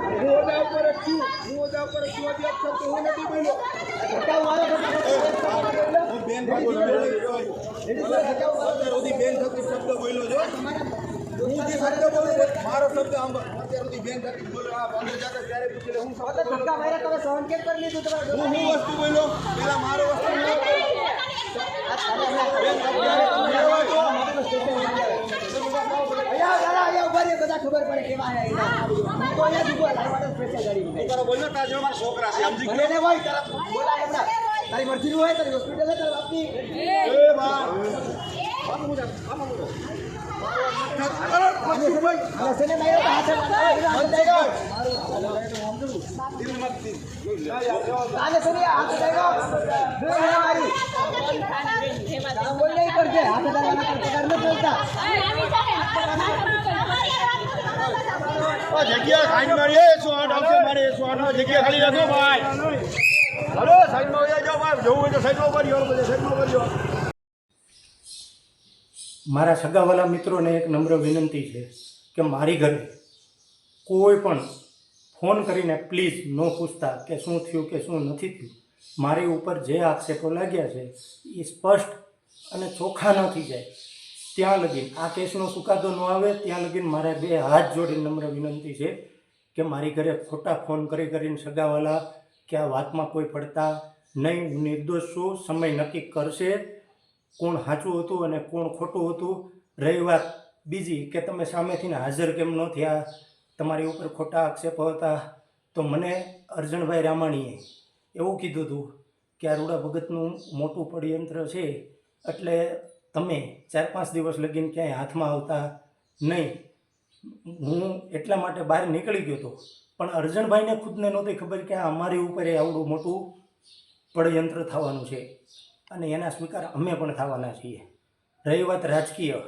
હું ઓદા ઉપર જ છું હજી અક્ષર તો હું નથી બોલ્યો હું બેન બેન થકી શબ્દ બોલ્યો છો હું જે શબ્દ બોલું મારો શબ્દ અત્યાર સુધી બેન થકી બોલ્યો આ અંદર જાતે ત્યારે પૂછે હું ધક્કા માર્યા તમે સહન કેમ કરી લીધું તમારે હું વસ્તુ બોલ્યો પેલા મારો વસ્તુ બધા ખબર પડે કેવા છોકરા છે તારી મરજી હોય તારી હોસ્પિટલ આપની જગ્યા ખાઈ મારી 108 આવશે મારે 108 જગ્યા ખાલી રાખો ભાઈ હલો સાઈડમાં જાઓ ભાઈ જવું હોય તો સાઈડમાં ભર્યો બધે સાઈડમાં ભર્યો મારા સગાવાલા મિત્રોને એક નમ્ર વિનંતી છે કે મારી ઘરે કોઈ પણ ફોન કરીને પ્લીઝ ન પૂછતા કે શું થયું કે શું નથી થયું. મારી ઉપર જે આક્ષેપો લાગ્યા છે એ સ્પષ્ટ અને ચોખ્ખા ન થઈ જાય ત્યાં લગીન આ કેસનો ચુકાદો ન આવે ત્યાં લગીન મારે 2 હાથ જોડીને નમ્ર વિનંતી છે કે મારી ઘરે ખોટા ફોન કરીને સગાવાલા કે આ વાતમાં કોઈ પડતા નહીં. હું નિર્દોષ છું. સમય નક્કી કરશે કોણ સાચું હતું અને કોણ ખોટું હતું. રહી વાત બીજી કે તમે સામેથી હાજર કેમ ન થયા, તમારી ઉપર ખોટા આક્ષેપો હતા, તો મને અર્જણભાઈ રામાણીએ એવું કીધું હતું કે આ રૂડા ભગતનું મોટું પડયંત્ર છે એટલે તમે 4-5 દિવસ લગીને ક્યાંય હાથમાં આવતા નહીં. હું એટલા માટે બહાર નીકળી ગયો હતો, પણ અર્જણભાઈને ખુદને નહોતી ખબર કે અમારી ઉપર આવડું મોટું પડયંત્ર થવાનું છે અને એના સ્વીકાર અમે પણ થવાના છીએ. રહી વાત રાજકીય,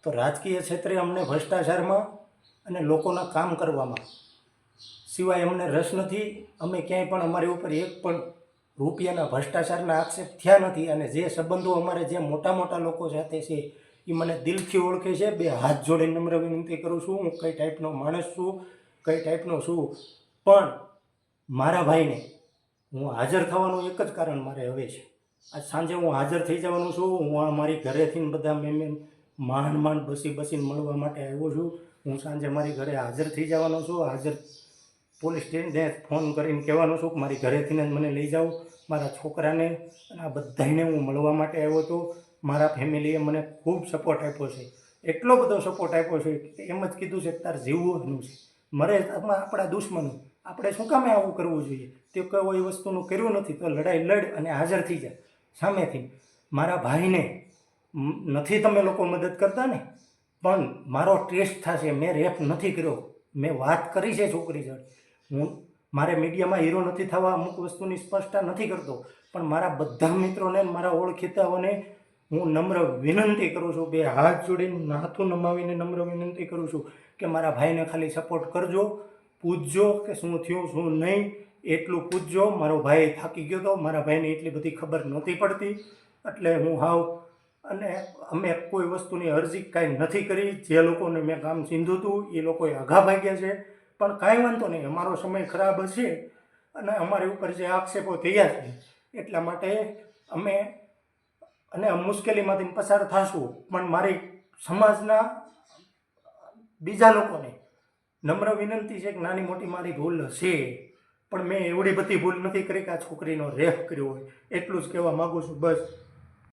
તો રાજકીય ક્ષેત્રે અમને ભ્રષ્ટાચારમાં અને લોકોના કામ કરવામાં સિવાય અમને રસ નથી. અમે ક્યાંય પણ અમારી ઉપર એક પણ રૂપિયાના ભ્રષ્ટાચારના આક્ષેપ થયા નથી. અને જે સંબંધો અમારે જે મોટા મોટા લોકો સાથે છે એ મને દિલથી ઓળખે છે. 2 હાથ જોડીને નમ્ર વિનંતી કરું છું. હું કઈ ટાઈપનો માણસ છું, કઈ ટાઈપનો છું. પણ મારા ભાઈને હું હાજર થવાનું એક જ કારણ મારે હવે છે. આજ સાંજે હું હાજર થઈ જવાનું છું. હું આ મારી ઘરેથી બધા માંડ બસીને મળવા માટે આવ્યો છું. હું સાંજે મારી ઘરે હાજર થઈ જવાનો છું. હાજર પોલીસ સ્ટેશને ફોન કરીને કહેવાનું છું કે મારી ઘરેથી જ મને લઈ જાઓ. મારા છોકરાને અને આ બધાને હું મળવા માટે આવ્યો હતો. મારા ફેમિલીએ મને ખૂબ સપોર્ટ આપ્યો છે, એટલો બધો સપોર્ટ આપ્યો છે કે એમ જ કીધું છે કે તાર જીવવાનું છે, મરે આપણા દુશ્મનો, આપણે શું કામે આવું કરવું જોઈએ? તે કોઈ વસ્તુનું કર્યું નથી તો લડાઈ લડ અને હાજર થઈ જાય સામેથી. મારા ભાઈને નથી તમે લોકો મદદ કરતા ને, પણ મારો ટેસ્ટ થશે. મેં રેપ નથી કર્યો, મેં વાત કરી છે છોકરી જોડે. હું મારે મીડિયામાં હીરો નથી થવા, અમુક વસ્તુની સ્પષ્ટતા નથી કરતો, પણ મારા બધા મિત્રોને મારા ઓળખીતાઓને હું નમ્ર વિનંતી કરું છું, 2 હાથ જોડીને નાથું નમાવીને નમ્ર વિનંતી કરું છું કે મારા ભાઈને ખાલી સપોર્ટ કરજો, પૂછજો કે શું થયું શું નહીં, એટલું પૂછજો. મારો ભાઈ થાકી ગયો હતો, મારા ભાઈને એટલી બધી ખબર નહોતી પડતી, એટલે હું અને અમે કોઈ વસ્તુની અરજી કાંઈ નથી કરી. જે લોકોને મેં કામ ચીંધ્યું હતું એ લોકોએ આઘા ભાગ્યા છે, પણ કાંઈ વાંધો નહીં. અમારો સમય ખરાબ હશે અને અમારી ઉપર જે આક્ષેપો થયા છે એટલા માટે અમે મુશ્કેલીમાંથી પસાર થશું. પણ મારી સમાજના બીજા લોકોને નમ્ર વિનંતી છે કે નાની મોટી મારી ભૂલ હશે, પણ મેં એવડી બધી ભૂલ નથી કરી કે આ છોકરીનો રેપ કર્યો હોય. એટલું જ કહેવા માગું છું બસ.